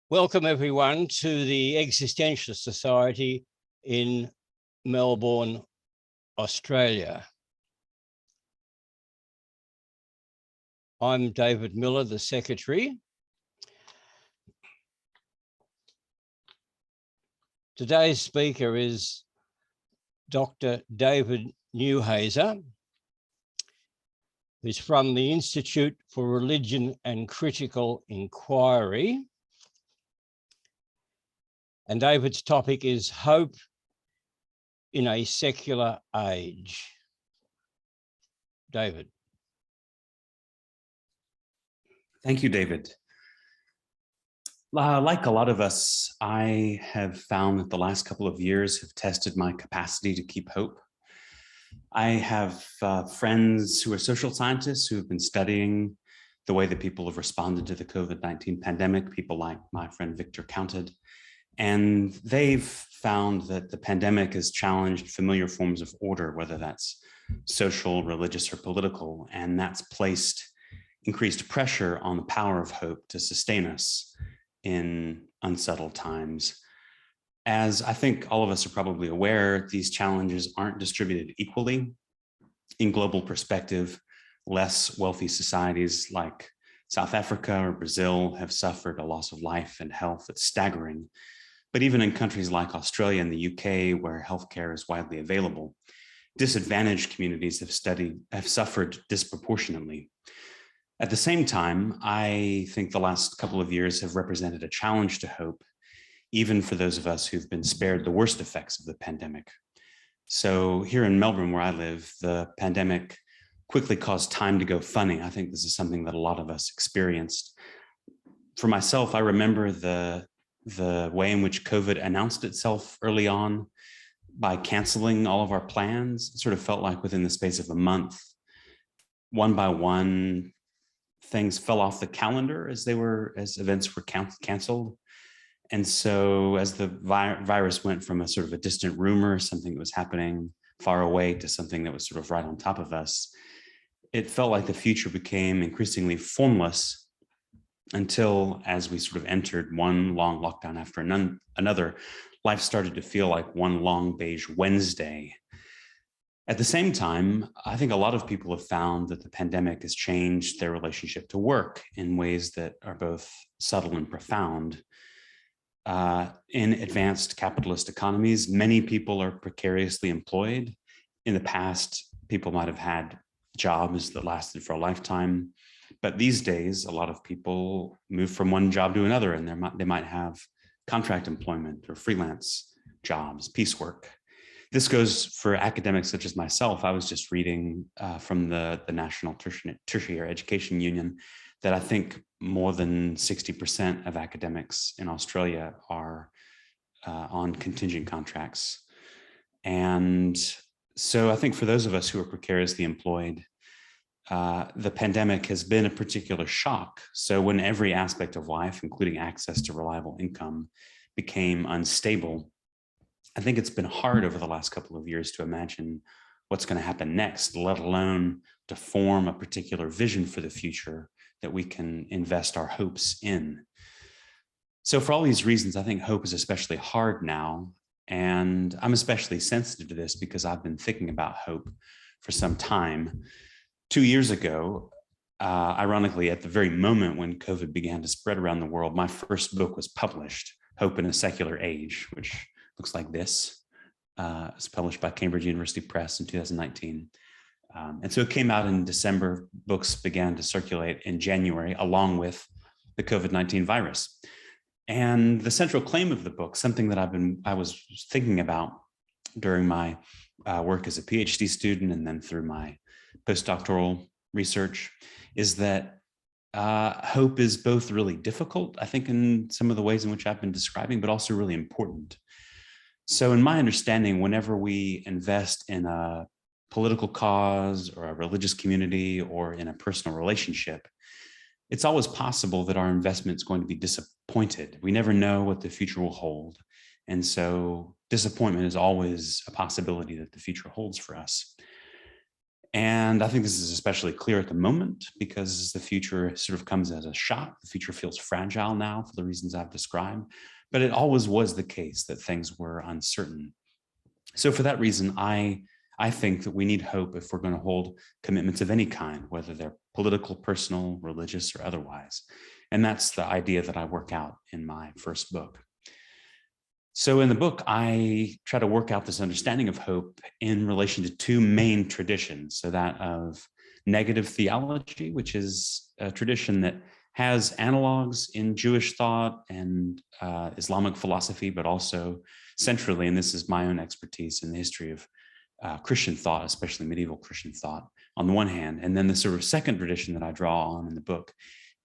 Welcome everyone to the Existentialist Society in Melbourne, Australia. I'm David Miller, the Secretary. Today's speaker is Dr. David Newheiser, who's from the Institute for Religion and Critical Inquiry. And David's topic is hope in a secular age. David. Thank you, David. Like a lot of us, I have found that the last couple of years have tested my capacity to keep hope. I have friends who are social scientists who have been studying the way that people have responded to the COVID-19 pandemic, people like my friend Victor Counted. And they've found that the pandemic has challenged familiar forms of order, whether that's social, religious, or political, and that's placed increased pressure on the power of hope to sustain us in unsettled times. As I think all of us are probably aware, these challenges aren't distributed equally. In global perspective, less wealthy societies like South Africa or Brazil have suffered a loss of life and health that's staggering. But even in countries like Australia and the UK, where healthcare is widely available, disadvantaged communities have suffered disproportionately. At the same time, I think the last couple of years have represented a challenge to hope, even for those of us who've been spared the worst effects of the pandemic. So here in Melbourne, where I live, the pandemic quickly caused time to go funny. I think this is something that a lot of us experienced. For myself, I remember the way in which COVID announced itself early on by canceling all of our plans. It sort of felt like within the space of a month, one by one, things fell off the calendar as events were canceled. And so as the virus went from a sort of a distant rumor, something that was happening far away, to something that was sort of right on top of us, it felt like the future became increasingly formless until, as we sort of entered one long lockdown after another, life started to feel like one long beige Wednesday. At the same time, I think a lot of people have found that the pandemic has changed their relationship to work in ways that are both subtle and profound. In advanced capitalist economies, many people are precariously employed. In the past, people might have had jobs that lasted for a lifetime. But these days, a lot of people move from one job to another, and they might have contract employment or freelance jobs, piecework. This goes for academics such as myself. I was just reading from the National Tertiary Education Union that I think more than 60% of academics in Australia are on contingent contracts. And so I think for those of us who are precariously employed, the pandemic has been a particular shock. So when every aspect of life, including access to reliable income, became unstable, I think it's been hard over the last couple of years to imagine what's going to happen next, let alone to form a particular vision for the future that we can invest our hopes in. So for all these reasons, I think hope is especially hard now. And I'm especially sensitive to this because I've been thinking about hope for some time. 2 years ago, ironically, at the very moment when COVID began to spread around the world, my first book was published, Hope in a Secular Age, which looks like this. It was published by Cambridge University Press in 2019. And so it came out in December. Books began to circulate in January, along with the COVID-19 virus. And the central claim of the book, something that I was thinking about during my work as a PhD student and then through my postdoctoral research, is that hope is both really difficult, I think, in some of the ways in which I've been describing, but also really important. So in my understanding, whenever we invest in a political cause or a religious community or in a personal relationship, it's always possible that our investment is going to be disappointed. We never know what the future will hold. And so disappointment is always a possibility that the future holds for us. And I think this is especially clear at the moment because the future sort of comes as a shock. The future feels fragile now for the reasons I've described, but it always was the case that things were uncertain. So for that reason, I think that we need hope if we're going to hold commitments of any kind, whether they're political, personal, religious, or otherwise. And that's the idea that I work out in my first book. So in the book, I try to work out this understanding of hope in relation to two main traditions. So that of negative theology, which is a tradition that has analogs in Jewish thought and Islamic philosophy, but also centrally, and this is my own expertise in the history of Christian thought, especially medieval Christian thought, on the one hand. And then the sort of second tradition that I draw on in the book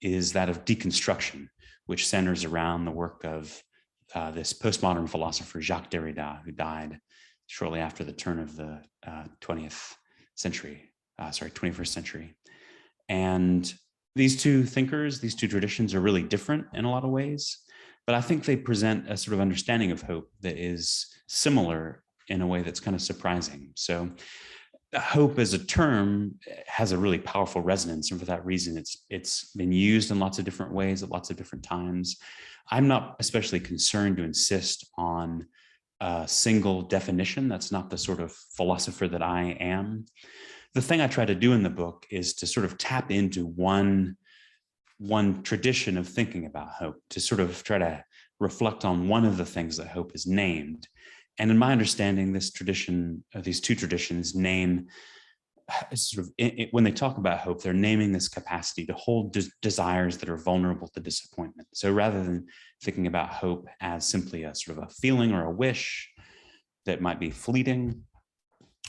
is that of deconstruction, which centers around the work of this postmodern philosopher, Jacques Derrida, who died shortly after the turn of the 21st century. And these two thinkers, these two traditions are really different in a lot of ways, but I think they present a sort of understanding of hope that is similar in a way that's kind of surprising. So hope as a term has a really powerful resonance. And for that reason, it's been used in lots of different ways at lots of different times. I'm not especially concerned to insist on a single definition. That's not the sort of philosopher that I am. The thing I try to do in the book is to sort of tap into one tradition of thinking about hope, to sort of try to reflect on one of the things that hope is named. And in my understanding, this tradition, these two traditions name sort of, when they talk about hope, they're naming this capacity to hold desires that are vulnerable to disappointment. So rather than thinking about hope as simply a sort of a feeling or a wish that might be fleeting,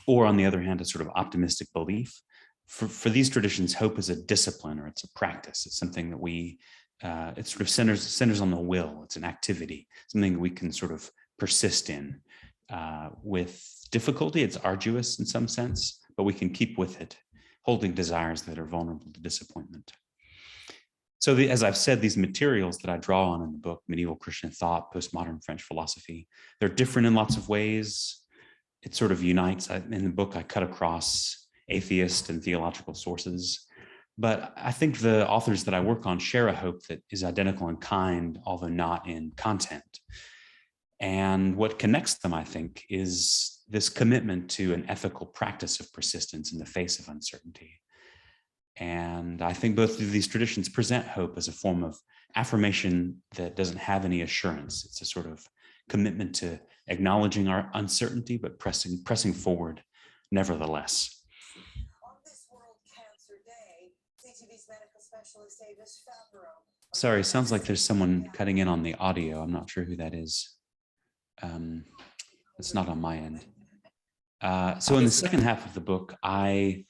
or on the other hand, a sort of optimistic belief, for these traditions, hope is a discipline or it's a practice. It's something that it sort of centers on the will. It's an activity, something that we can sort of persist in with difficulty. It's arduous in some sense, but we can keep with it, holding desires that are vulnerable to disappointment. So as I've said, these materials that I draw on in the book, medieval Christian thought, postmodern French philosophy, they're different in lots of ways. It sort of unites. In the book, I cut across atheist and theological sources, but I think the authors that I work on share a hope that is identical in kind, although not in content. And what connects them, I think, is this commitment to an ethical practice of persistence in the face of uncertainty. And I think both of these traditions present hope as a form of affirmation that doesn't have any assurance. It's a sort of commitment to acknowledging our uncertainty, but pressing forward nevertheless. On this World Cancer Day, CTV's medical specialist Davis Favreau. Sorry, sounds like there's someone cutting in on the audio. I'm not sure who that is. It's not on my end. So in the second half of the book, I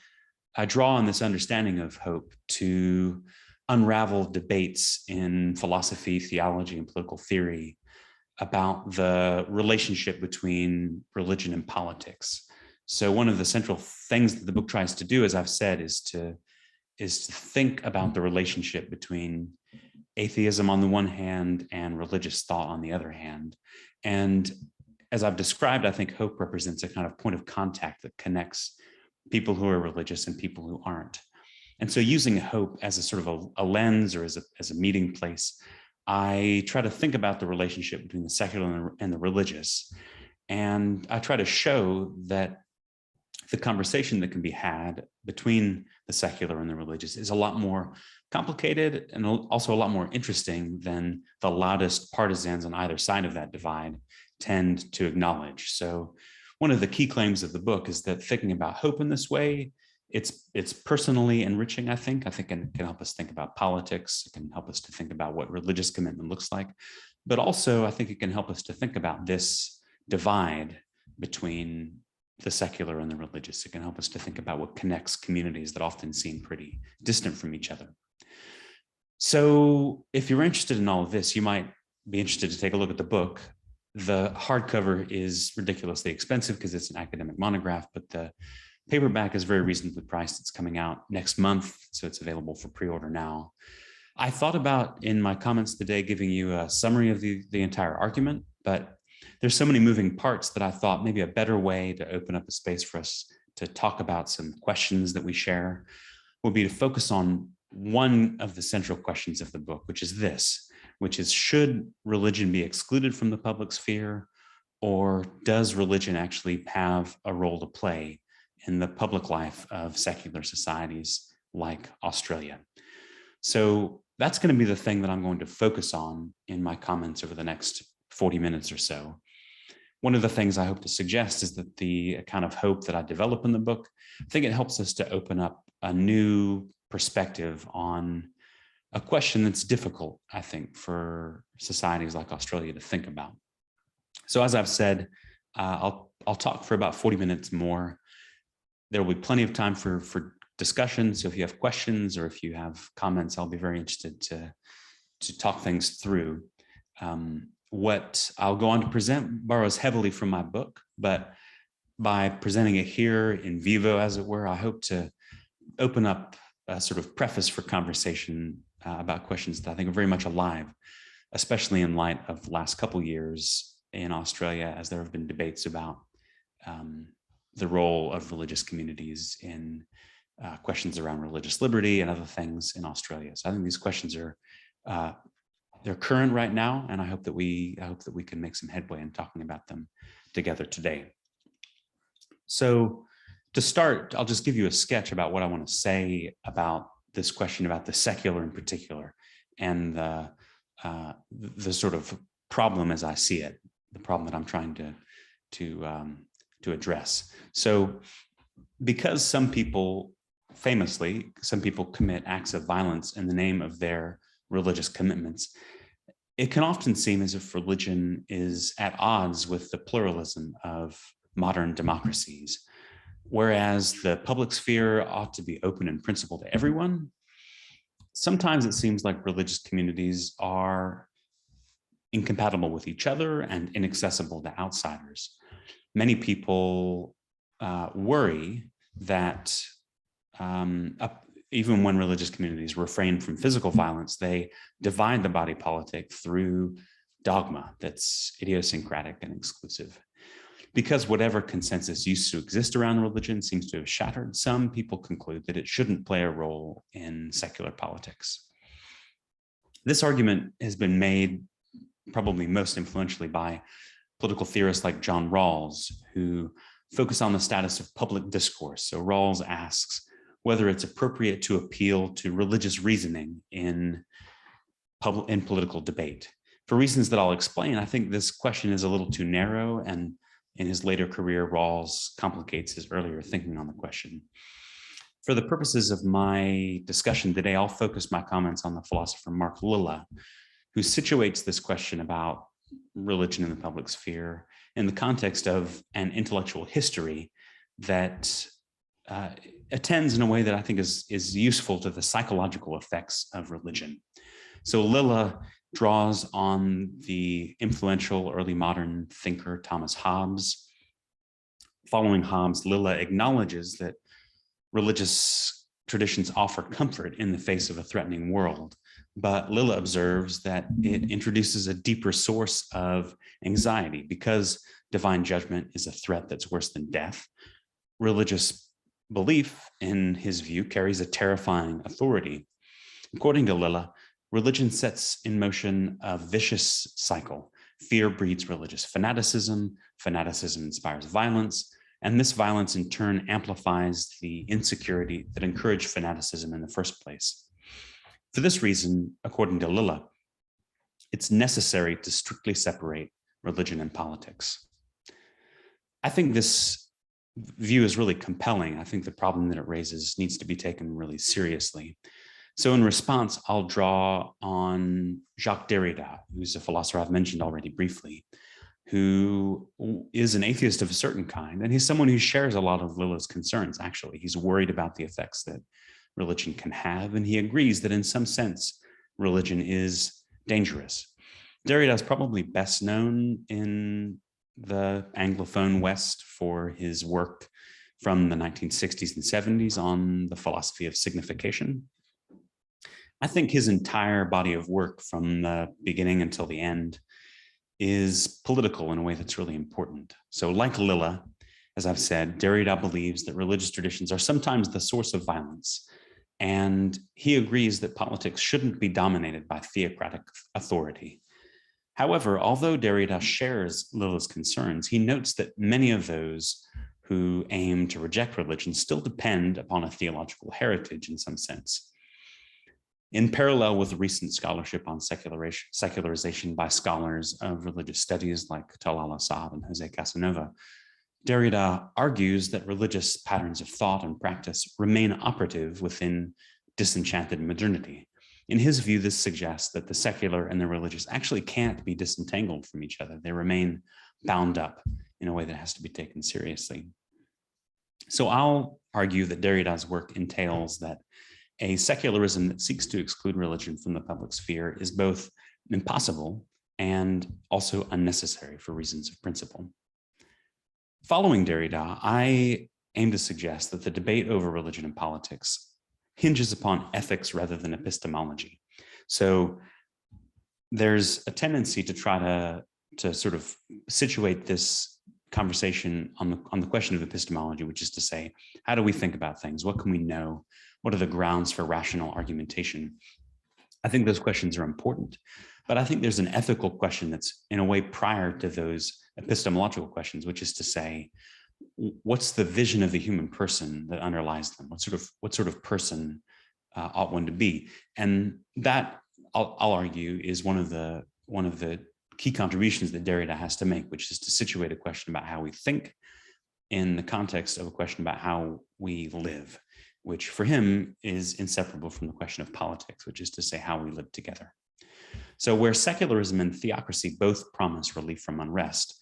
draw on this understanding of hope to unravel debates in philosophy, theology, and political theory about the relationship between religion and politics. So one of the central things that the book tries to do, as I've said, is to think about the relationship between atheism on the one hand and religious thought on the other hand. And as I've described, I think hope represents a kind of point of contact that connects people who are religious and people who aren't. And so using hope as a sort of a lens or as a meeting place, I try to think about the relationship between the secular and the religious. And I try to show that the conversation that can be had between the secular and the religious is a lot more complicated and also a lot more interesting than the loudest partisans on either side of that divide tend to acknowledge. So one of the key claims of the book is that thinking about hope in this way, it's personally enriching, I think. It can help us think about politics. It can help us to think about what religious commitment looks like. But also, I think it can help us to think about this divide between the secular and the religious. It can help us to think about what connects communities that often seem pretty distant from each other. So if you're interested in all of this, you might be interested to take a look at the book. The hardcover is ridiculously expensive because it's an academic monograph, but the paperback is very reasonably priced. It's coming out next month, so it's available for pre-order now. I thought about, in my comments today, giving you a summary of the entire argument, but there's so many moving parts that I thought maybe a better way to open up a space for us to talk about some questions that we share will be to focus on one of the central questions of the book, which is this, which is, should religion be excluded from the public sphere, or does religion actually have a role to play in the public life of secular societies like Australia? So that's going to be the thing that I'm going to focus on in my comments over the next 40 minutes or so. One of the things I hope to suggest is that the kind of hope that I develop in the book, I think it helps us to open up a new perspective on a question that's difficult, I think, for societies like Australia to think about. So as I've said, I'll talk for about 40 minutes more. There will be plenty of time for discussion. So if you have questions or if you have comments, I'll be very interested to talk things through. What I'll go on to present borrows heavily from my book, but by presenting it here in vivo, as it were, I hope to open up a sort of preface for conversation about questions that I think are very much alive, especially in light of the last couple of years in Australia, as there have been debates about the role of religious communities in questions around religious liberty and other things in Australia. So I think these questions are they're current right now, and I hope that we can make some headway in talking about them together today. So to start, I'll just give you a sketch about what I want to say about this question about the secular in particular, and the sort of problem as I see it, the problem that I'm trying to address. So because some people commit acts of violence in the name of their religious commitments, it can often seem as if religion is at odds with the pluralism of modern democracies. Whereas the public sphere ought to be open in principle to everyone, sometimes it seems like religious communities are incompatible with each other and inaccessible to outsiders. Many people worry that even when religious communities refrain from physical violence, they divide the body politic through dogma that's idiosyncratic and exclusive. Because whatever consensus used to exist around religion seems to have shattered, some people conclude that it shouldn't play a role in secular politics. This argument has been made probably most influentially by political theorists like John Rawls, who focus on the status of public discourse. So Rawls asks whether it's appropriate to appeal to religious reasoning in political debate. For reasons that I'll explain, I think this question is a little too narrow, and in his later career, Rawls complicates his earlier thinking on the question. For the purposes of my discussion today, I'll focus my comments on the philosopher Mark Lilla, who situates this question about religion in the public sphere in the context of an intellectual history that attends in a way that I think is useful to the psychological effects of religion. So Lilla draws on the influential early modern thinker Thomas Hobbes. Following Hobbes, Lilla acknowledges that religious traditions offer comfort in the face of a threatening world, but Lilla observes that it introduces a deeper source of anxiety because divine judgment is a threat that's worse than death. Religious belief, in his view, carries a terrifying authority. According to Lilla, religion sets in motion a vicious cycle. Fear breeds religious fanaticism, fanaticism inspires violence, and this violence in turn amplifies the insecurity that encouraged fanaticism in the first place. For this reason, according to Lilla, it's necessary to strictly separate religion and politics. I think this view is really compelling. I think the problem that it raises needs to be taken really seriously. So in response, I'll draw on Jacques Derrida, who's a philosopher I've mentioned already briefly, who is an atheist of a certain kind. And he's someone who shares a lot of Lilla's concerns, actually. He's worried about the effects that religion can have, and he agrees that in some sense, religion is dangerous. Derrida is probably best known in the Anglophone West for his work from the 1960s and 70s on the philosophy of signification. I think his entire body of work from the beginning until the end is political in a way that's really important. So like Lilla, As I've said, Derrida believes that religious traditions are sometimes the source of violence, and he agrees that politics shouldn't be dominated by theocratic authority. However, although Derrida shares Lilla's concerns, he notes that many of those who aim to reject religion still depend upon a theological heritage in some sense. In parallel with recent scholarship on secularization by scholars of religious studies like Talal Assad and Jose Casanova, Derrida argues that religious patterns of thought and practice remain operative within disenchanted modernity. In his view, this suggests that the secular and the religious actually can't be disentangled from each other. They remain bound up in a way that has to be taken seriously. So I'll argue that Derrida's work entails that a secularism that seeks to exclude religion from the public sphere is both impossible and also unnecessary for reasons of principle. Following Derrida, I aim to suggest that the debate over religion and politics hinges upon ethics rather than epistemology. So there's a tendency to try to sort of situate this conversation on the question of epistemology, which is to say, how do we think about things? What can we know? What are the grounds for rational argumentation? I think those questions are important, but I think there's an ethical question that's in a way prior to those epistemological questions, which is to say, what's the vision of the human person that underlies them? What sort of person ought one to be? And that, I'll argue, is one of the key contributions that Derrida has to make, which is to situate a question about how we think in the context of a question about how we live, which for him is inseparable from the question of politics, which is to say how we live together. So where secularism and theocracy both promise relief from unrest,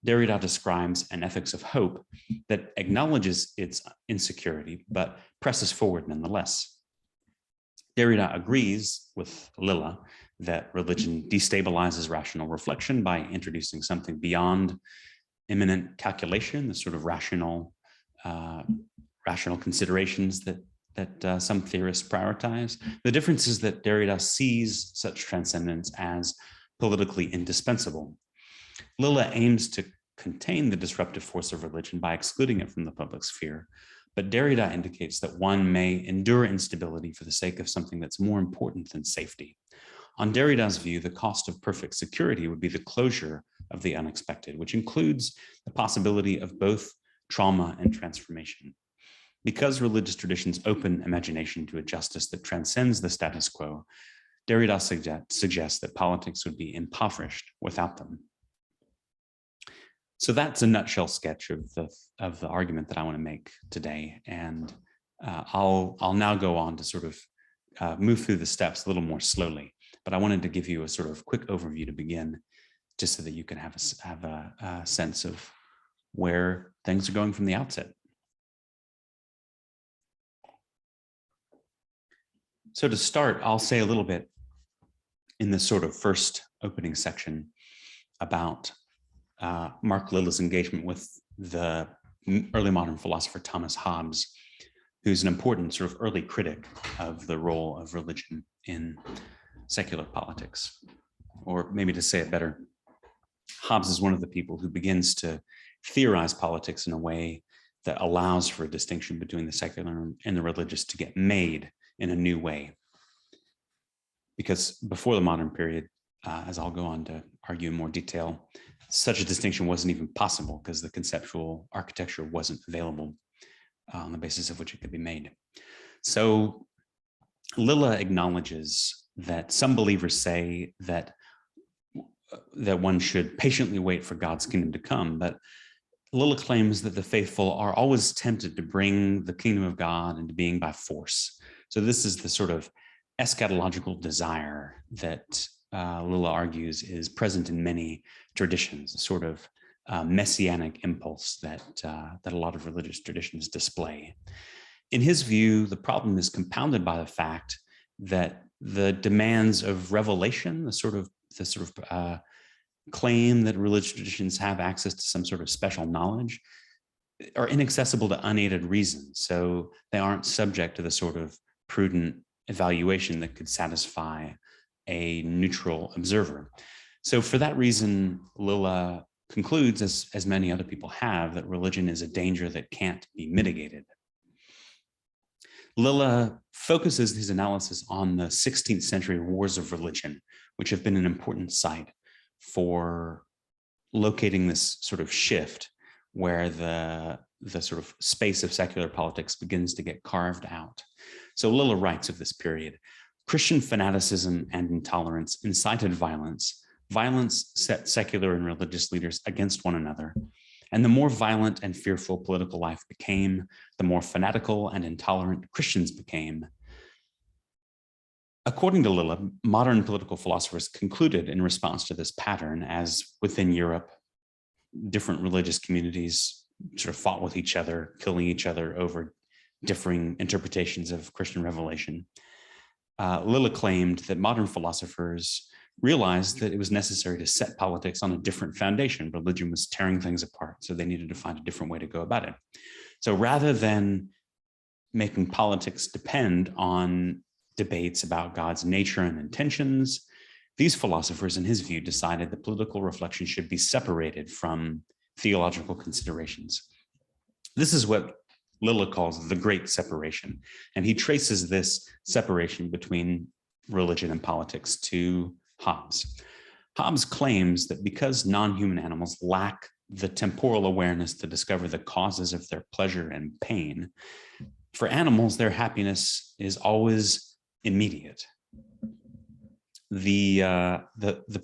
Derrida describes an ethics of hope that acknowledges its insecurity, but presses forward nonetheless. Derrida agrees with Lilla that religion destabilizes rational reflection by introducing something beyond immanent calculation, the sort of rational considerations that some theorists prioritize. The difference is that Derrida sees such transcendence as politically indispensable. Lilla aims to contain the disruptive force of religion by excluding it from the public sphere, but Derrida indicates that one may endure instability for the sake of something that's more important than safety. On Derrida's view, the cost of perfect security would be the closure of the unexpected, which includes the possibility of both trauma and transformation. Because religious traditions open imagination to a justice that transcends the status quo, Derrida suggests that politics would be impoverished without them. So that's a nutshell sketch of the argument that I want to make today, and I'll now go on to sort of move through the steps a little more slowly. But I wanted to give you a sort of quick overview to begin, just so that you can have a sense of where things are going from the outset. So to start, I'll say a little bit in this sort of first opening section about Mark Lilla's engagement with the early modern philosopher Thomas Hobbes, who's an important sort of early critic of the role of religion in secular politics. Or maybe to say it better, Hobbes is one of the people who begins to theorize politics in a way that allows for a distinction between the secular and the religious to get made in a new way. Because before the modern period, as I'll go on to argue in more detail, such a distinction wasn't even possible because the conceptual architecture wasn't available on the basis of which it could be made. So Lilla acknowledges that some believers say that one should patiently wait for God's kingdom to come, but Lilla claims that the faithful are always tempted to bring the kingdom of God into being by force. So this is the sort of eschatological desire that Lilla argues is present in many traditions, a sort of messianic impulse that a lot of religious traditions display. In his view, the problem is compounded by the fact that the demands of revelation, the sort of claim that religious traditions have access to some sort of special knowledge, are inaccessible to unaided reason. So they aren't subject to the sort of prudent evaluation that could satisfy a neutral observer. So for that reason, Lilla concludes, as many other people have, that religion is a danger that can't be mitigated. Lilla focuses his analysis on the 16th century wars of religion, which have been an important site for locating this sort of shift where the sort of space of secular politics begins to get carved out. So Lilla writes of this period: Christian fanaticism and intolerance incited violence. Violence set secular and religious leaders against one another. And the more violent and fearful political life became, the more fanatical and intolerant Christians became. According to Lilla, modern political philosophers concluded in response to this pattern, as within Europe, different religious communities sort of fought with each other, killing each other over differing interpretations of Christian revelation. Lilla claimed that modern philosophers realized that it was necessary to set politics on a different foundation. Religion was tearing things apart, so they needed to find a different way to go about it. So rather than making politics depend on debates about God's nature and intentions, these philosophers, in his view, decided that political reflection should be separated from theological considerations. This is what Lilla calls the great separation, and he traces this separation between religion and politics to Hobbes. Hobbes claims that because non-human animals lack the temporal awareness to discover the causes of their pleasure and pain, for animals, their happiness is always immediate. The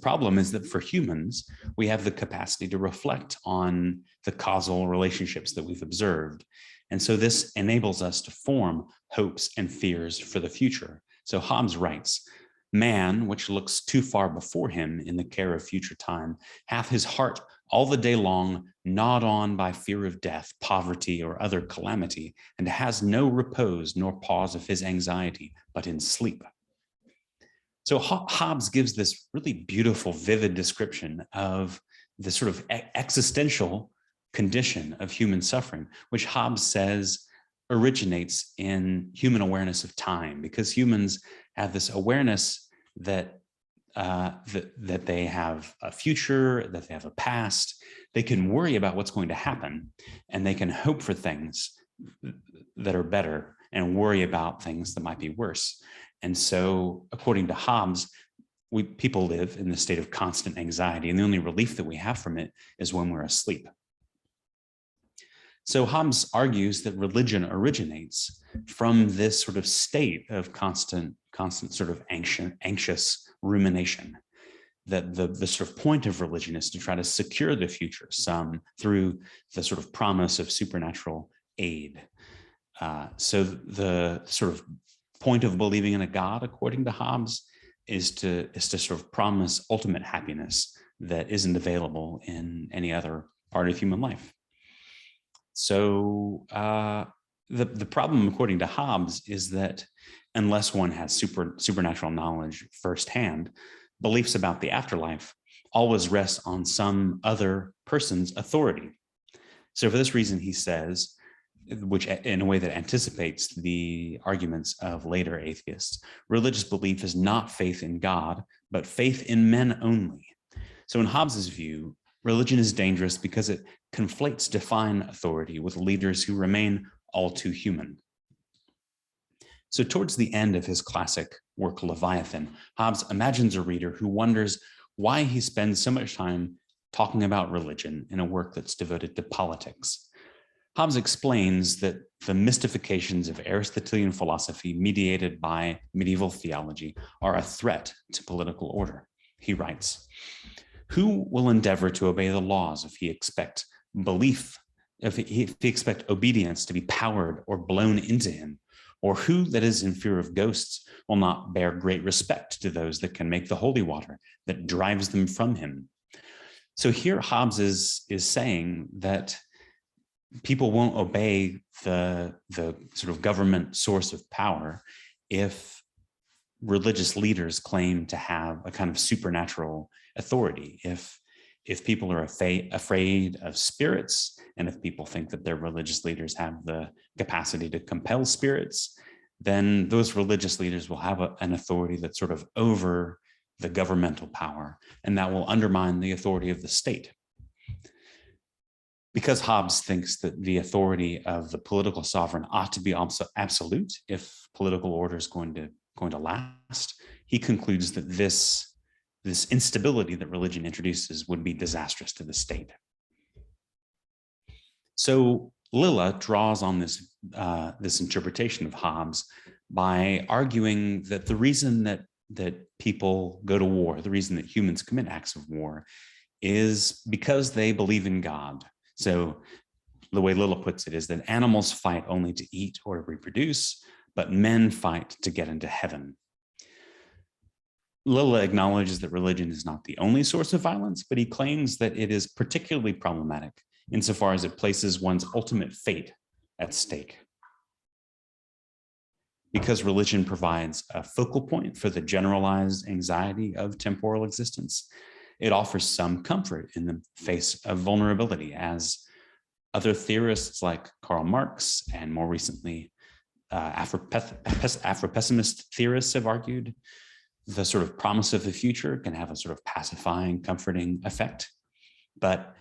problem is that for humans, we have the capacity to reflect on the causal relationships that we've observed. And so this enables us to form hopes and fears for the future. So Hobbes writes, "Man, which looks too far before him in the care of future time, hath his heart all the day long gnawed on by fear of death, poverty, or other calamity, and has no repose nor pause of his anxiety, but in sleep." So Hobbes gives this really beautiful, vivid description of the sort of existential condition of human suffering, which Hobbes says originates in human awareness of time, because humans have this awareness that that they have a future, that they have a past. They can worry about what's going to happen, and they can hope for things that are better and worry about things that might be worse. And so, according to Hobbes, people live in the state of constant anxiety, and the only relief that we have from it is when we're asleep. So Hobbes argues that religion originates from this sort of state of constant sort of anxious rumination, that the sort of point of religion is to try to secure the future, some through the sort of promise of supernatural aid. So the sort of point of believing in a God, according to Hobbes, is to sort of promise ultimate happiness that isn't available in any other part of human life. So the problem, according to Hobbes, is that unless one has supernatural knowledge firsthand, beliefs about the afterlife always rest on some other person's authority. So for this reason, he says, which in a way that anticipates the arguments of later atheists, religious belief is not faith in God, but faith in men only. So in Hobbes's view, religion is dangerous because it conflates divine authority with leaders who remain all too human. So towards the end of his classic work, Leviathan, Hobbes imagines a reader who wonders why he spends so much time talking about religion in a work that's devoted to politics. Hobbes explains that the mystifications of Aristotelian philosophy mediated by medieval theology are a threat to political order. He writes, "Who will endeavor to obey the laws if he expect obedience to be powered or blown into him? Or who that is in fear of ghosts will not bear great respect to those that can make the holy water that drives them from him?" So here Hobbes is saying that people won't obey the sort of government source of power if religious leaders claim to have a kind of supernatural authority. If people are afraid of spirits, and if people think that their religious leaders have the capacity to compel spirits, then those religious leaders will have an authority that's sort of over the governmental power, and that will undermine the authority of the state. Because Hobbes thinks that the authority of the political sovereign ought to be absolute if political order is going to last, he concludes that this instability that religion introduces would be disastrous to the state. So Lilla draws on this interpretation of Hobbes by arguing that the reason that people go to war, the reason that humans commit acts of war, is because they believe in God. So the way Lilla puts it is that animals fight only to eat or to reproduce, but men fight to get into heaven. Lilla acknowledges that religion is not the only source of violence, but he claims that it is particularly problematic insofar as it places one's ultimate fate at stake. Because religion provides a focal point for the generalized anxiety of temporal existence, it offers some comfort in the face of vulnerability, as other theorists like Karl Marx and more recently Afro-pessimist theorists have argued. The sort of promise of the future can have a sort of pacifying, comforting effect, but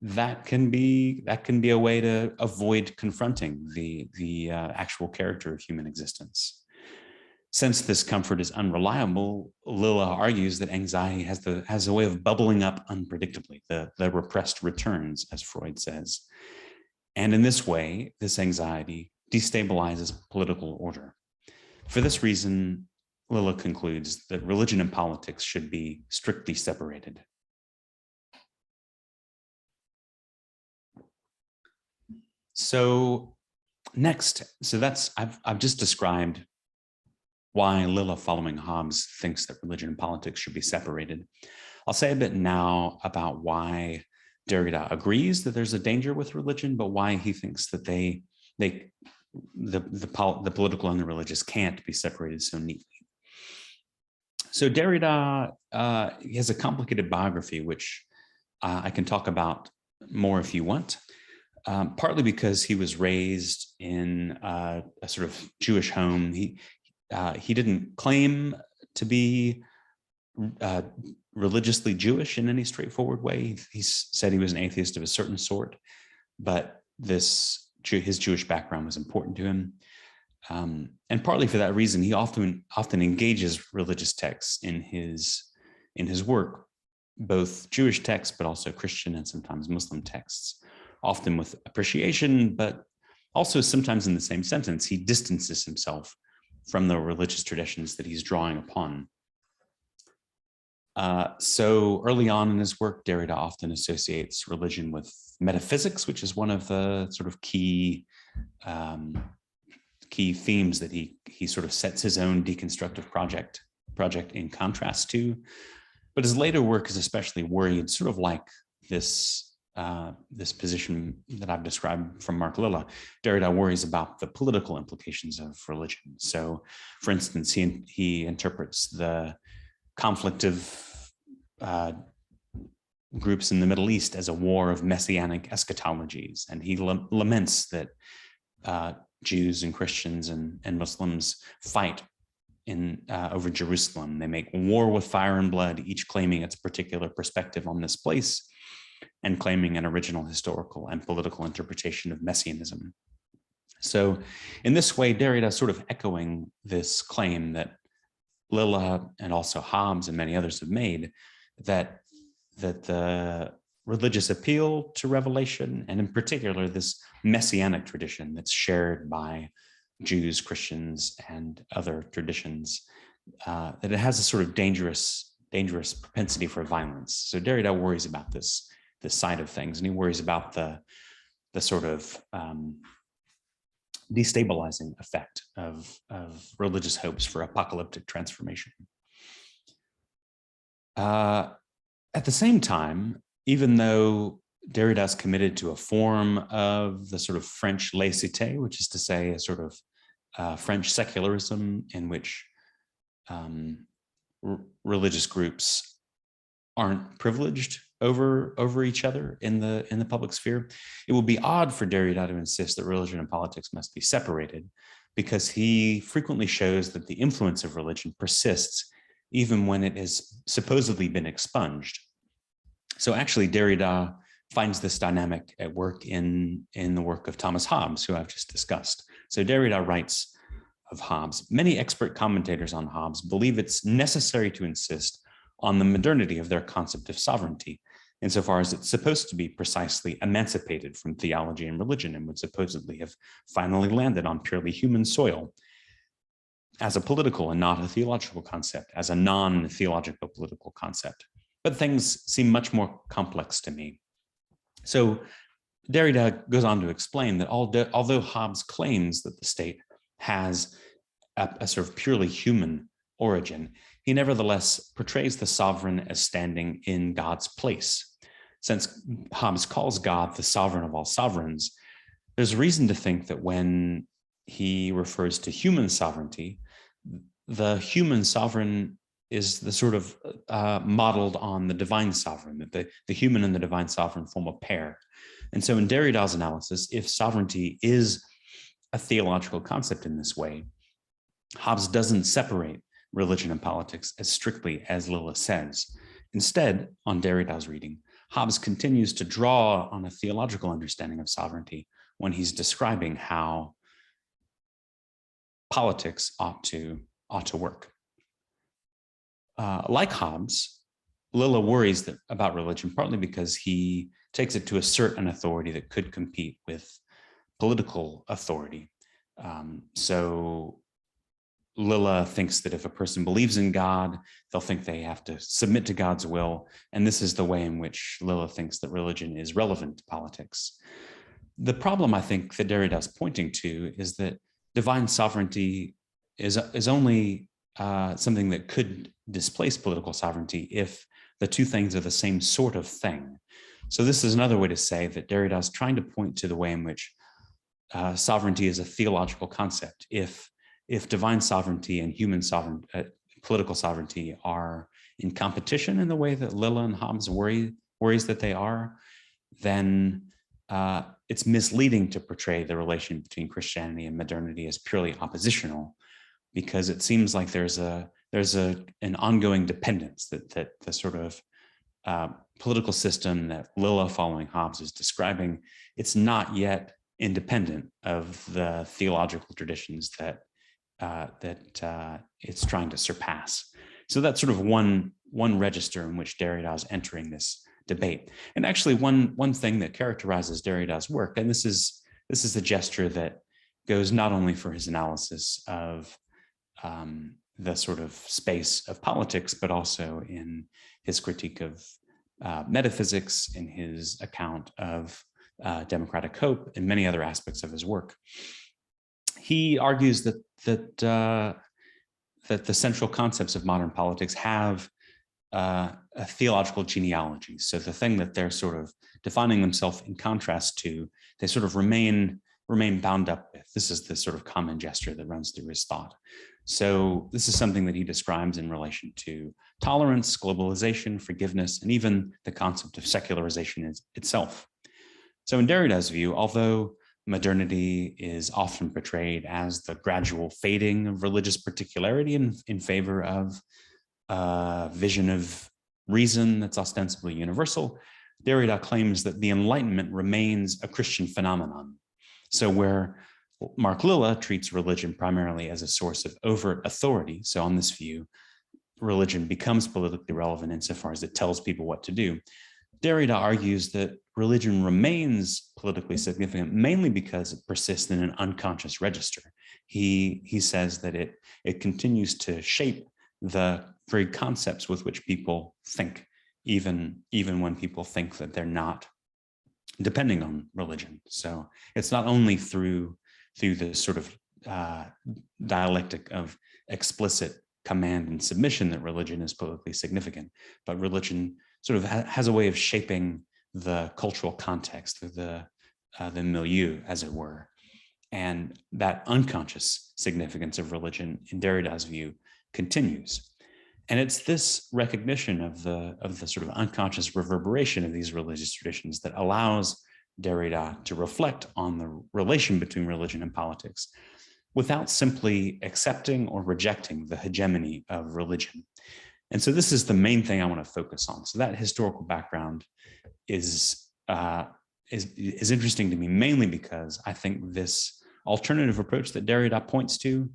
that can be a way to avoid confronting the actual character of human existence. Since this comfort is unreliable, Lilla argues that anxiety has a way of bubbling up unpredictably. The repressed returns, as Freud says, and in this way, this anxiety destabilizes political order. For this reason, Lilla concludes that religion and politics should be strictly separated. So next, I've just described why Lilla, following Hobbes, thinks that religion and politics should be separated. I'll say a bit now about why Derrida agrees that there's a danger with religion, but why he thinks that the political and the religious can't be separated so neatly. So Derrida he has a complicated biography, which I can talk about more if you want. Partly because he was raised in a sort of Jewish home. He didn't claim to be religiously Jewish in any straightforward way. He said he was an atheist of a certain sort, but his Jewish background was important to him. And partly for that reason, he often engages religious texts in his work, both Jewish texts, but also Christian and sometimes Muslim texts, often with appreciation, but also sometimes in the same sentence, he distances himself from the religious traditions that he's drawing upon. So early on in his work, Derrida often associates religion with metaphysics, which is one of the sort of key themes that he sort of sets his own deconstructive project in contrast to. But his later work is especially worried, sort of like this position that I've described from Mark Lilla. Derrida worries about the political implications of religion. So, for instance, he interprets the conflict of groups in the Middle East as a war of messianic eschatologies, and he laments that Jews and Christians and Muslims fight over Jerusalem. They make war with fire and blood, each claiming its particular perspective on this place, and claiming an original historical and political interpretation of messianism. So in this way, Derrida sort of echoing this claim that Lilla and also Hobbes and many others have made, that the religious appeal to revelation, and in particular this messianic tradition that's shared by Jews, Christians, and other traditions, that it has a sort of dangerous propensity for violence. So Derrida worries about this side of things, and he worries about the sort of destabilizing effect of religious hopes for apocalyptic transformation. At the same time, even though Derrida is committed to a form of the sort of French laïcité, which is to say a sort of French secularism in which religious groups aren't privileged over each other in the public sphere, it would be odd for Derrida to insist that religion and politics must be separated, because he frequently shows that the influence of religion persists even when it has supposedly been expunged. So actually Derrida finds this dynamic at work in the work of Thomas Hobbes, who I've just discussed. So Derrida writes of Hobbes, many expert commentators on Hobbes believe it's necessary to insist on the modernity of their concept of sovereignty, insofar as it's supposed to be precisely emancipated from theology and religion and would supposedly have finally landed on purely human soil as a political and not a theological concept, as a non-theological political concept. But things seem much more complex to me. So Derrida goes on to explain that although Hobbes claims that the state has a sort of purely human origin, he nevertheless portrays the sovereign as standing in God's place. Since Hobbes calls God the sovereign of all sovereigns, there's reason to think that when he refers to human sovereignty, the human sovereign is the sort of modeled on the divine sovereign, that the human and the divine sovereign form a pair. And so in Derrida's analysis, if sovereignty is a theological concept in this way, Hobbes doesn't separate religion and politics as strictly as Lilla says. Instead, on Derrida's reading, Hobbes continues to draw on a theological understanding of sovereignty when he's describing how politics ought to work. Like Hobbes, Lilla worries about religion partly because he takes it to assert an authority that could compete with political authority. So Lilla thinks that if a person believes in God, they'll think they have to submit to God's will. And this is the way in which Lilla thinks that religion is relevant to politics. The problem I think that Derrida is pointing to is that divine sovereignty is only something that could displace political sovereignty if the two things are the same sort of thing. So this is another way to say that Derrida is trying to point to the way in which sovereignty is a theological concept. If divine sovereignty and human political sovereignty are in competition in the way that Lilla and Hobbes worries that they are, then it's misleading to portray the relation between Christianity and modernity as purely oppositional, because it seems like there's an ongoing dependence that the sort of political system that Lilla following Hobbes is describing, it's not yet independent of the theological traditions that it's trying to surpass. So that's sort of one register in which Derrida is entering this debate. And actually one thing that characterizes Derrida's work, and this is a gesture that goes not only for his analysis of the sort of space of politics, but also in his critique of metaphysics, in his account of democratic hope, and many other aspects of his work. He argues that the central concepts of modern politics have a theological genealogy. So the thing that they're sort of defining themselves in contrast to, they sort of remain bound up with. This is the sort of common gesture that runs through his thought. So this is something that he describes in relation to tolerance, globalization, forgiveness, and even the concept of secularization itself. So in Derrida's view, although modernity is often portrayed as the gradual fading of religious particularity in favor of a vision of reason that's ostensibly universal, Derrida claims that the Enlightenment remains a Christian phenomenon. So where Mark Lilla treats religion primarily as a source of overt authority, so on this view, religion becomes politically relevant insofar as it tells people what to do, Derrida argues that religion remains politically significant mainly because it persists in an unconscious register. He says that it continues to shape the very concepts with which people think, even when people think that they're not depending on religion. So it's not only through the sort of dialectic of explicit command and submission that religion is politically significant, but religion sort of has a way of shaping the cultural context, the milieu, as it were. And that unconscious significance of religion, in Derrida's view, continues. And it's this recognition of the sort of unconscious reverberation of these religious traditions that allows Derrida to reflect on the relation between religion and politics without simply accepting or rejecting the hegemony of religion. And so this is the main thing I want to focus on. So that historical background is is interesting to me, mainly because I think this alternative approach that Derrida points to,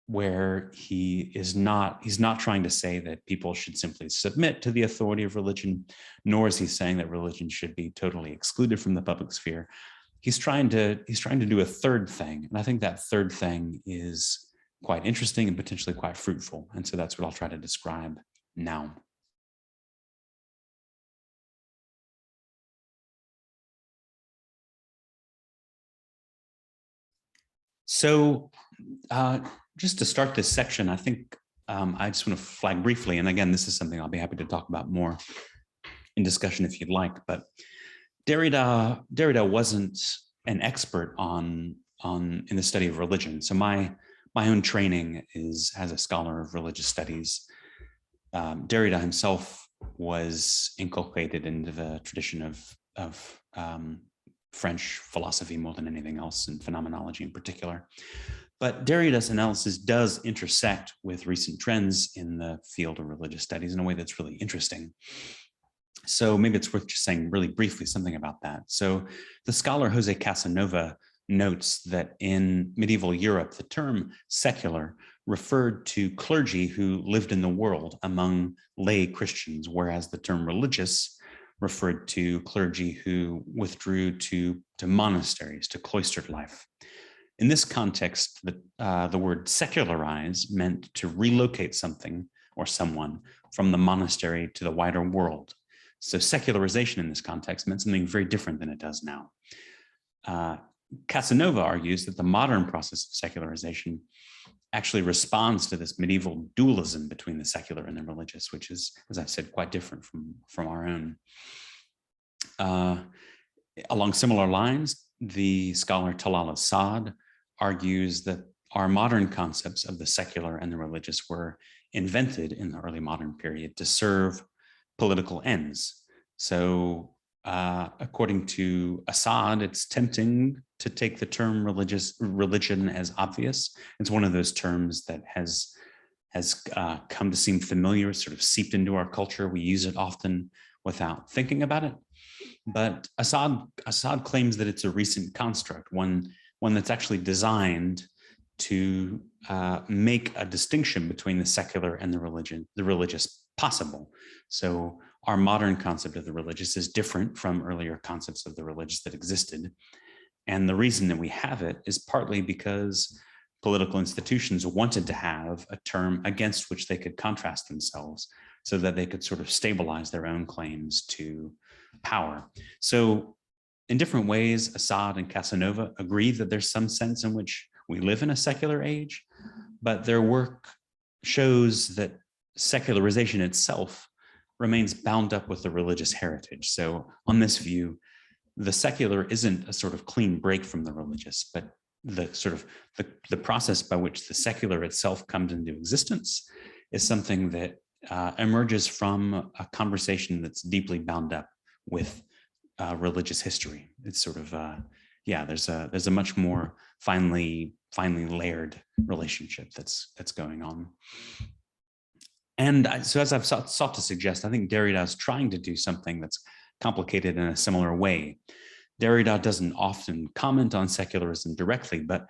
where he's not trying to say that people should simply submit to the authority of religion, nor is he saying that religion should be totally excluded from the public sphere. He's trying to do a third thing, and I think that third thing is quite interesting and potentially quite fruitful. And so that's what I'll try to describe now. So just to start this section, I think I just want to flag briefly, and again, this is something I'll be happy to talk about more in discussion if you'd like, but Derrida wasn't an expert in the study of religion. So my own training is as a scholar of religious studies. Derrida himself was inculcated into the tradition of French philosophy more than anything else, and phenomenology in particular. But Derrida's analysis does intersect with recent trends in the field of religious studies in a way that's really interesting. So maybe it's worth just saying really briefly something about that. So the scholar Jose Casanova notes that in medieval Europe, the term secular referred to clergy who lived in the world among lay Christians, whereas the term religious referred to clergy who withdrew to monasteries, to cloistered life. In this context, the word secularize meant to relocate something or someone from the monastery to the wider world. So secularization in this context meant something very different than it does now. Casanova argues that the modern process of secularization actually responds to this medieval dualism between the secular and the religious, which is, as I've said, quite different from our own. Along similar lines, the scholar Talal Asad argues that our modern concepts of the secular and the religious were invented in the early modern period to serve political ends. So according to Assad, it's tempting to take the term religion as obvious. It's one of those terms that has come to seem familiar, sort of seeped into our culture. We use it often without thinking about it. But Assad claims that it's a recent construct, one that's actually designed to make a distinction between the secular and the religious possible. So our modern concept of the religious is different from earlier concepts of the religious that existed. And the reason that we have it is partly because political institutions wanted to have a term against which they could contrast themselves so that they could sort of stabilize their own claims to power. So in different ways, Assad and Casanova agree that there's some sense in which we live in a secular age, but their work shows that secularization itself remains bound up with the religious heritage. So on this view, the secular isn't a sort of clean break from the religious, but the sort of the process by which the secular itself comes into existence is something that emerges from a conversation that's deeply bound up with religious history. It's sort of there's a much more finely layered relationship that's going on. And so as I've sought to suggest, I think Derrida is trying to do something that's complicated in a similar way. Derrida doesn't often comment on secularism directly, but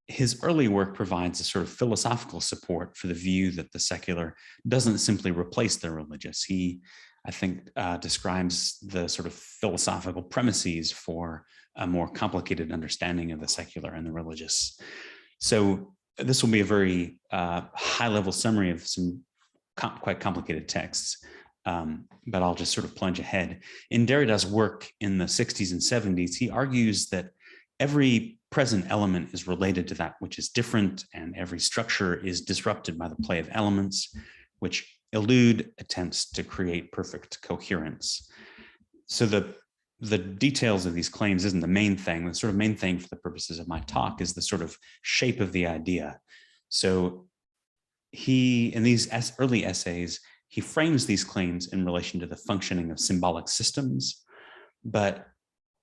his early work provides a sort of philosophical support for the view that the secular doesn't simply replace the religious. He, I think, describes the sort of philosophical premises for a more complicated understanding of the secular and the religious. So this will be a very high-level summary of some quite complicated texts, but I'll just sort of plunge ahead. In Derrida's work in the 60s and 70s, he argues that every present element is related to that which is different, and every structure is disrupted by the play of elements, which elude attempts to create perfect coherence. So the details of these claims isn't the main thing. The sort of main thing for the purposes of my talk is the sort of shape of the idea. So he, in these early essays, he frames these claims in relation to the functioning of symbolic systems, but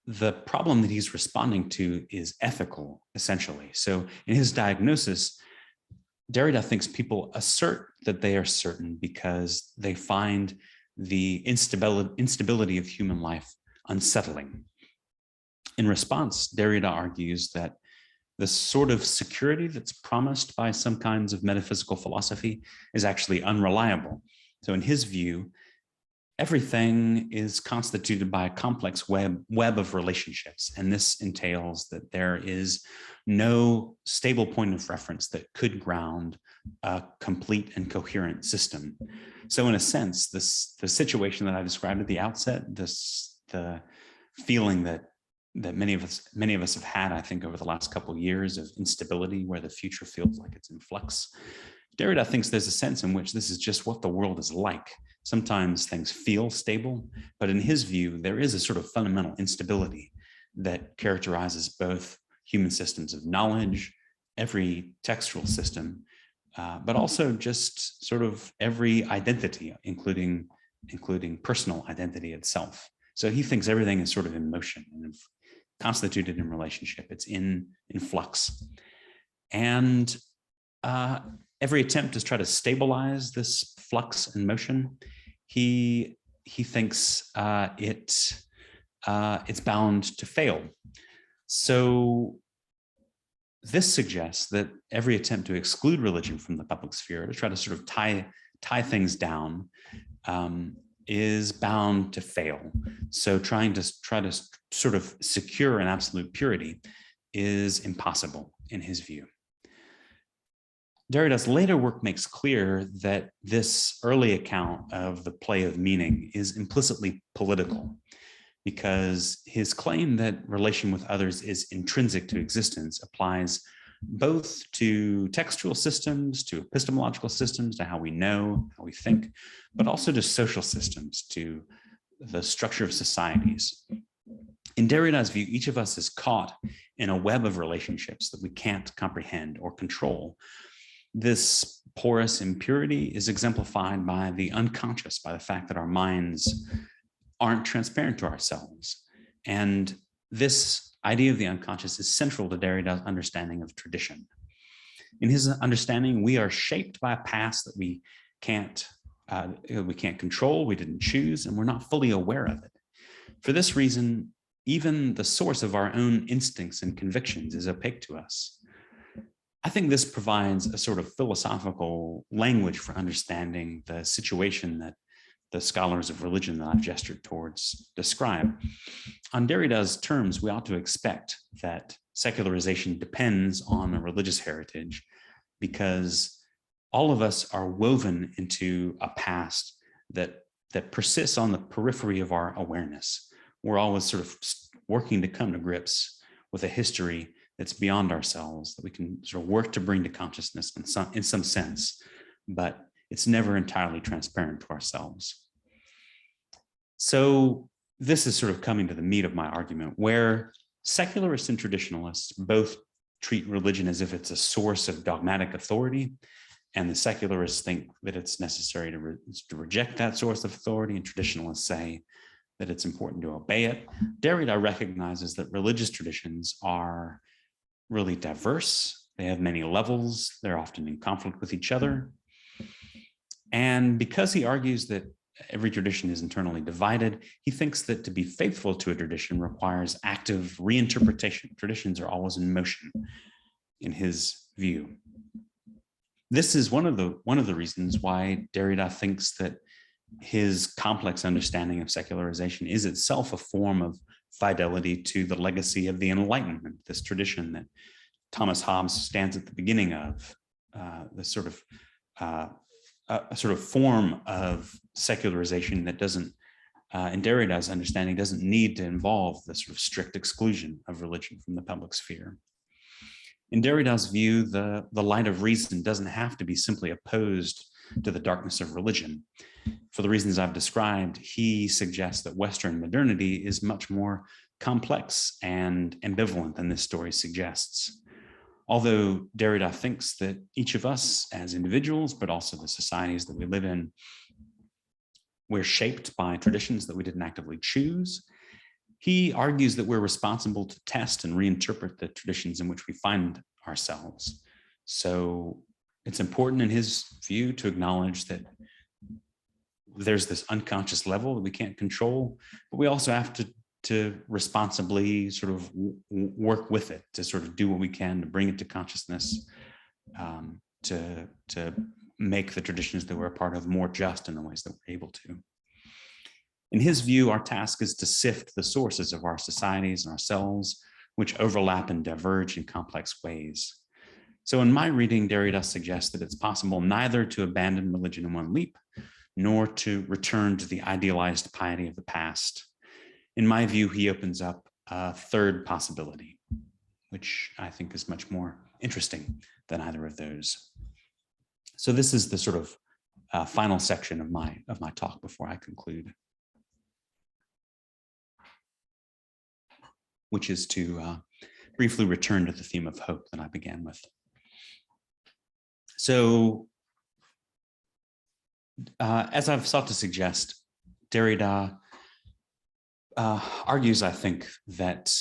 the problem that he's responding to is ethical, essentially. So in his diagnosis, Derrida thinks people assert that they are certain because they find the instability of human life unsettling. In response, Derrida argues that the sort of security that's promised by some kinds of metaphysical philosophy is actually unreliable. So in his view, everything is constituted by a complex web of relationships. And this entails that there is no stable point of reference that could ground a complete and coherent system. So in a sense, the situation that I described at the outset, the feeling that many of us have had, I think, over the last couple of years of instability, where the future feels like it's in flux. Derrida thinks there's a sense in which this is just what the world is like. Sometimes things feel stable, but in his view, there is a sort of fundamental instability that characterizes both human systems of knowledge, every textual system, but also just sort of every identity, including personal identity itself. So he thinks everything is sort of in motion and constituted in relationship. It's in flux. And every attempt to try to stabilize this flux and motion, he thinks it's bound to fail. So this suggests that every attempt to exclude religion from the public sphere, to try to sort of tie things down, is bound to fail. So try to sort of secure an absolute purity is impossible in his view. Derrida's later work makes clear that this early account of the play of meaning is implicitly political, because his claim that relation with others is intrinsic to existence applies both to textual systems, to epistemological systems, to how we know, how we think, but also to social systems, to the structure of societies. In Derrida's view, each of us is caught in a web of relationships that we can't comprehend or control. This porous impurity is exemplified by the unconscious, by the fact that our minds aren't transparent to ourselves. And this idea of the unconscious is central to Derrida's understanding of tradition. In his understanding, we are shaped by a past that we can't control, we didn't choose, and we're not fully aware of it. For this reason, even the source of our own instincts and convictions is opaque to us. I think this provides a sort of philosophical language for understanding the situation that the scholars of religion that I've gestured towards describe. On Derrida's terms, we ought to expect that secularization depends on a religious heritage, because all of us are woven into a past that persists on the periphery of our awareness. We're always sort of working to come to grips with a history that's beyond ourselves, that we can sort of work to bring to consciousness in some sense, but it's never entirely transparent to ourselves. So this is sort of coming to the meat of my argument, where secularists and traditionalists both treat religion as if it's a source of dogmatic authority, and the secularists think that it's necessary to reject that source of authority, and traditionalists say that it's important to obey it. Derrida recognizes that religious traditions are really diverse. They have many levels. They're often in conflict with each other. And because he argues that every tradition is internally divided, he thinks that to be faithful to a tradition requires active reinterpretation. Traditions are always in motion, in his view. This is one of the reasons why Derrida thinks that his complex understanding of secularization is itself a form of fidelity to the legacy of the Enlightenment, this tradition that Thomas Hobbes stands at the beginning of, a sort of form of secularization that doesn't, in Derrida's understanding, doesn't need to involve the sort of strict exclusion of religion from the public sphere. In Derrida's view, the light of reason doesn't have to be simply opposed to the darkness of religion. For the reasons I've described, he suggests that Western modernity is much more complex and ambivalent than this story suggests. Although Derrida thinks that each of us as individuals, but also the societies that we live in, we're shaped by traditions that we didn't actively choose, he argues that we're responsible to test and reinterpret the traditions in which we find ourselves. So it's important in his view to acknowledge that there's this unconscious level that we can't control, but we also have to to responsibly sort of work with it, to sort of do what we can to bring it to consciousness, to make the traditions that we're a part of more just in the ways that we're able to. In his view, our task is to sift the sources of our societies and ourselves, which overlap and diverge in complex ways. So in my reading, Derrida suggests that it's possible neither to abandon religion in one leap, nor to return to the idealized piety of the past. In my view, he opens up a third possibility, which I think is much more interesting than either of those. So this is the sort of final section of my talk before I conclude, which is to briefly return to the theme of hope that I began with. So as I've sought to suggest, Derrida argues, I think, that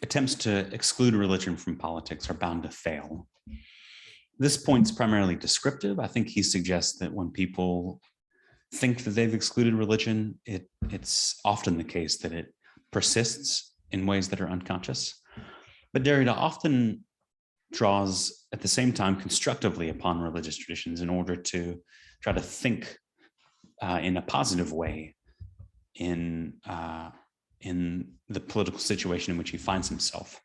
attempts to exclude religion from politics are bound to fail. This point's primarily descriptive. I think he suggests that when people think that they've excluded religion, it's often the case that it persists in ways that are unconscious. But Derrida often draws at the same time constructively upon religious traditions in order to try to think in a positive way in the political situation in which he finds himself.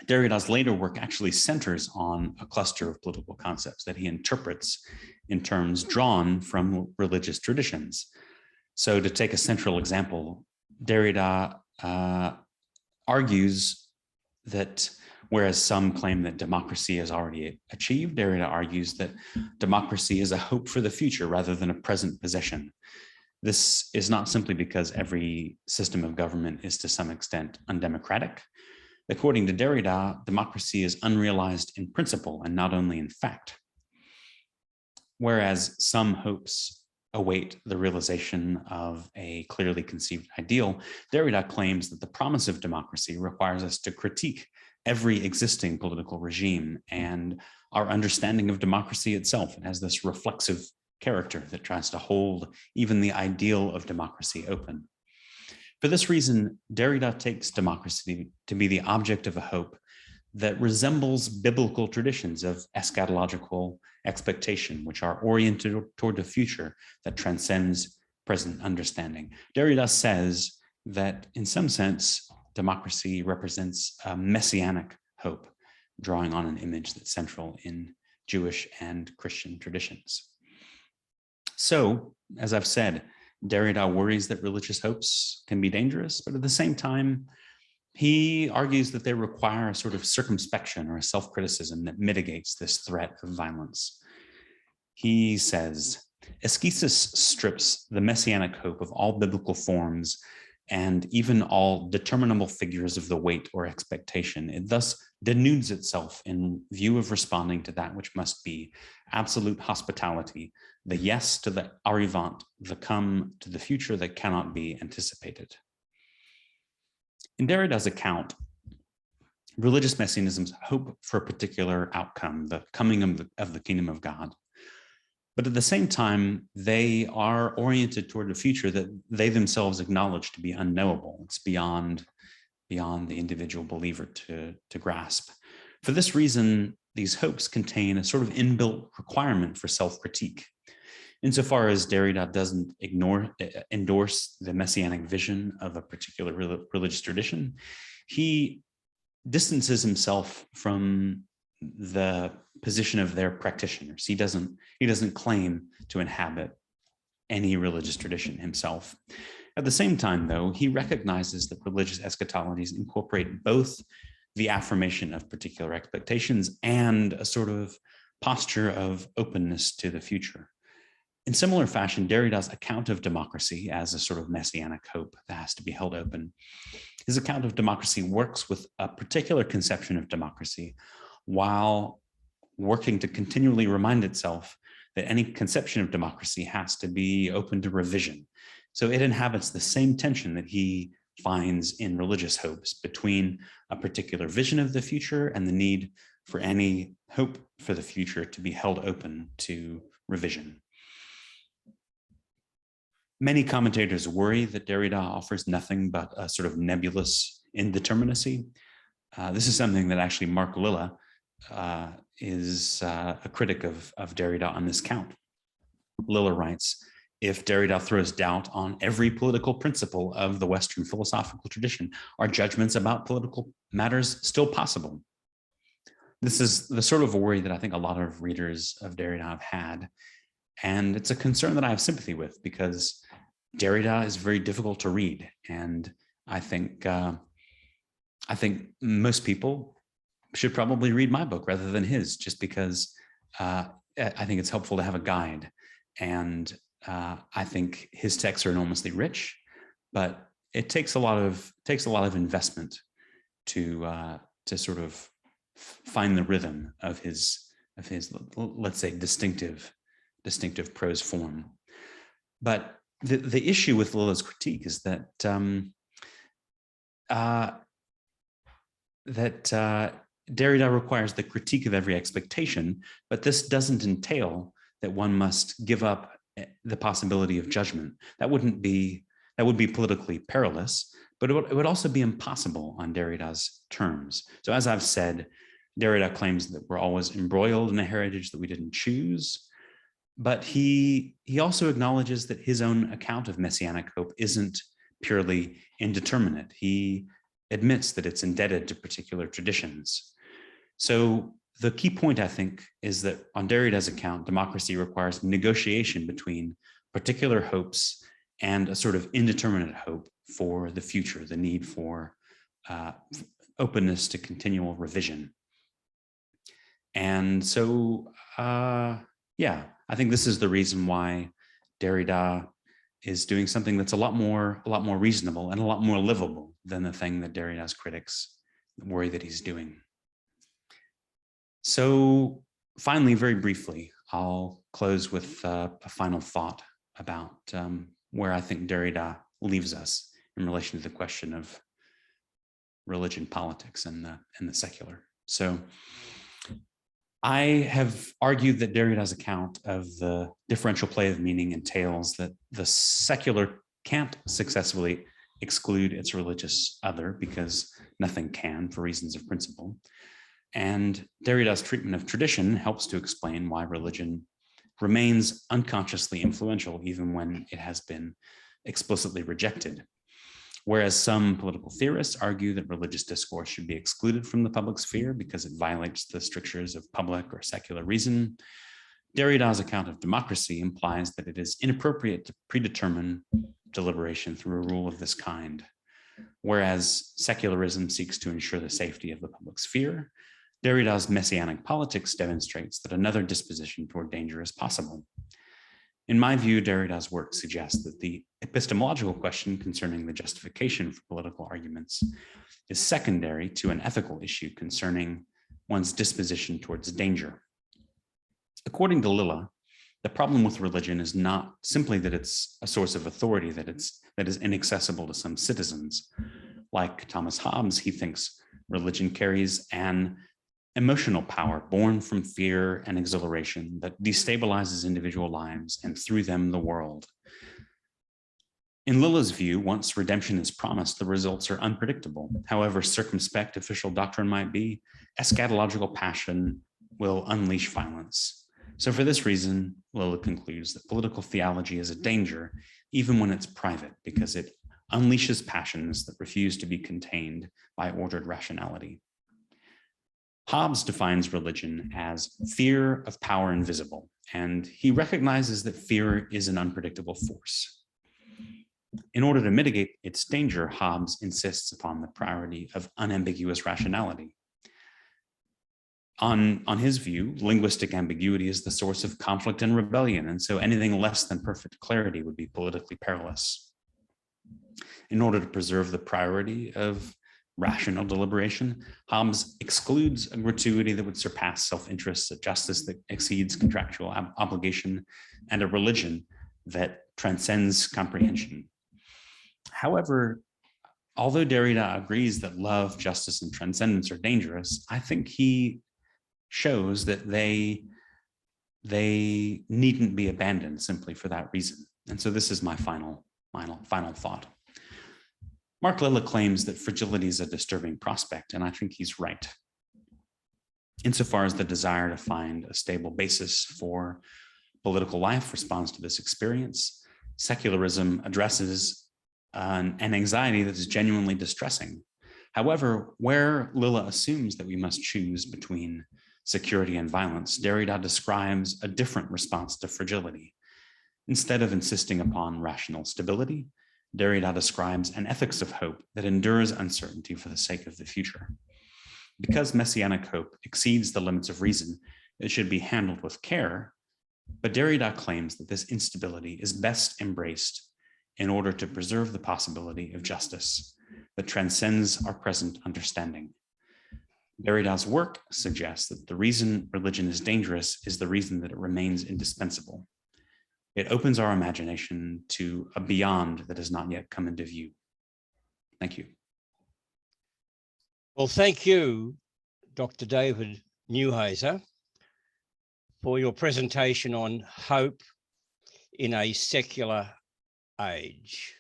Derrida's later work actually centers on a cluster of political concepts that he interprets in terms drawn from religious traditions. So to take a central example, Derrida argues that whereas some claim that democracy is already achieved, Derrida argues that democracy is a hope for the future rather than a present possession. This is not simply because every system of government is to some extent undemocratic. According to Derrida, democracy is unrealized in principle and not only in fact. Whereas some hopes await the realization of a clearly conceived ideal, Derrida claims that the promise of democracy requires us to critique every existing political regime and our understanding of democracy itself. It has this reflexive character that tries to hold even the ideal of democracy open. For this reason, Derrida takes democracy to be the object of a hope that resembles biblical traditions of eschatological expectation, which are oriented toward the future that transcends present understanding. Derrida says that in some sense, democracy represents a messianic hope, drawing on an image that's central in Jewish and Christian traditions. So, as I've said, Derrida worries that religious hopes can be dangerous, but at the same time, he argues that they require a sort of circumspection or a self-criticism that mitigates this threat of violence. He says, ascesis strips the messianic hope of all biblical forms and even all determinable figures of the weight or expectation. It thus denudes itself in view of responding to that which must be absolute hospitality, the yes to the arrivant, the come to the future that cannot be anticipated. In Derrida's account, religious messianisms hope for a particular outcome, the coming of the kingdom of God. But at the same time, they are oriented toward a future that they themselves acknowledge to be unknowable. It's beyond the individual believer to grasp. For this reason, these hopes contain a sort of inbuilt requirement for self-critique. Insofar as Derrida doesn't endorse the messianic vision of a particular religious tradition, he distances himself from the position of their practitioners. He doesn't claim to inhabit any religious tradition himself. At the same time, though, he recognizes that religious eschatologies incorporate both the affirmation of particular expectations and a sort of posture of openness to the future. In similar fashion, Derrida's account of democracy as a sort of messianic hope that has to be held open, his account of democracy works with a particular conception of democracy while working to continually remind itself that any conception of democracy has to be open to revision. So it inhabits the same tension that he finds in religious hopes between a particular vision of the future and the need for any hope for the future to be held open to revision. Many commentators worry that Derrida offers nothing but a sort of nebulous indeterminacy. This is something that actually Mark Lilla is a critic of Derrida on this count. Lilla writes, if Derrida throws doubt on every political principle of the Western philosophical tradition, are judgments about political matters still possible? This is the sort of worry that I think a lot of readers of Derrida have had. And it's a concern that I have sympathy with, because Derrida is very difficult to read. And I think most people should probably read my book rather than his, just because I think it's helpful to have a guide. And I think his texts are enormously rich, but it takes a lot of investment to sort of find the rhythm of his let's say distinctive prose form. But the issue with Lilla's critique is that Derrida requires the critique of every expectation, but this doesn't entail that one must give up the possibility of judgment. That would be politically perilous, but it would also be impossible on Derrida's terms. So as I've said, Derrida claims that we're always embroiled in a heritage that we didn't choose, but he also acknowledges that his own account of messianic hope isn't purely indeterminate. He admits that it's indebted to particular traditions. So the key point, I think, is that on Derrida's account, democracy requires negotiation between particular hopes and a sort of indeterminate hope for the future, the need for openness to continual revision. And so, yeah, I think this is the reason why Derrida is doing something that's a lot more reasonable and a lot more livable than the thing that Derrida's critics worry that he's doing. So finally, very briefly, I'll close with a final thought about where I think Derrida leaves us in relation to the question of religion, politics, and the secular. So I have argued that Derrida's account of the differential play of meaning entails that the secular can't successfully exclude its religious other, because nothing can for reasons of principle. And Derrida's treatment of tradition helps to explain why religion remains unconsciously influential, even when it has been explicitly rejected. Whereas some political theorists argue that religious discourse should be excluded from the public sphere because it violates the strictures of public or secular reason, Derrida's account of democracy implies that it is inappropriate to predetermine deliberation through a rule of this kind. Whereas secularism seeks to ensure the safety of the public sphere, Derrida's messianic politics demonstrates that another disposition toward danger is possible. In my view, Derrida's work suggests that the epistemological question concerning the justification for political arguments is secondary to an ethical issue concerning one's disposition towards danger. According to Lilla, the problem with religion is not simply that it's a source of authority that is inaccessible to some citizens. Like Thomas Hobbes, he thinks religion carries an emotional power born from fear and exhilaration that destabilizes individual lives and through them the world. In Lilla's view, once redemption is promised, the results are unpredictable. However circumspect official doctrine might be, eschatological passion will unleash violence. So for this reason, Lilla concludes that political theology is a danger, even when it's private, because it unleashes passions that refuse to be contained by ordered rationality. Hobbes defines religion as fear of power invisible, and he recognizes that fear is an unpredictable force. In order to mitigate its danger, Hobbes insists upon the priority of unambiguous rationality. On his view, linguistic ambiguity is the source of conflict and rebellion, and so anything less than perfect clarity would be politically perilous. In order to preserve the priority of rational deliberation, Hobbes excludes a gratuity that would surpass self-interest, a justice that exceeds contractual obligation, and a religion that transcends comprehension. However, although Derrida agrees that love, justice, and transcendence are dangerous, I think he shows that they needn't be abandoned simply for that reason. And so this is my final thought. Mark Lilla claims that fragility is a disturbing prospect, and I think he's right. Insofar as the desire to find a stable basis for political life responds to this experience, secularism addresses an anxiety that is genuinely distressing. However, where Lilla assumes that we must choose between security and violence, Derrida describes a different response to fragility. Instead of insisting upon rational stability, Derrida describes an ethics of hope that endures uncertainty for the sake of the future. Because messianic hope exceeds the limits of reason, it should be handled with care, but Derrida claims that this instability is best embraced in order to preserve the possibility of justice that transcends our present understanding. Derrida's work suggests that the reason religion is dangerous is the reason that it remains indispensable. It opens our imagination to a beyond that has not yet come into view. Thank you. Well, thank you, Dr. David Newheiser, for your presentation on hope in a secular age.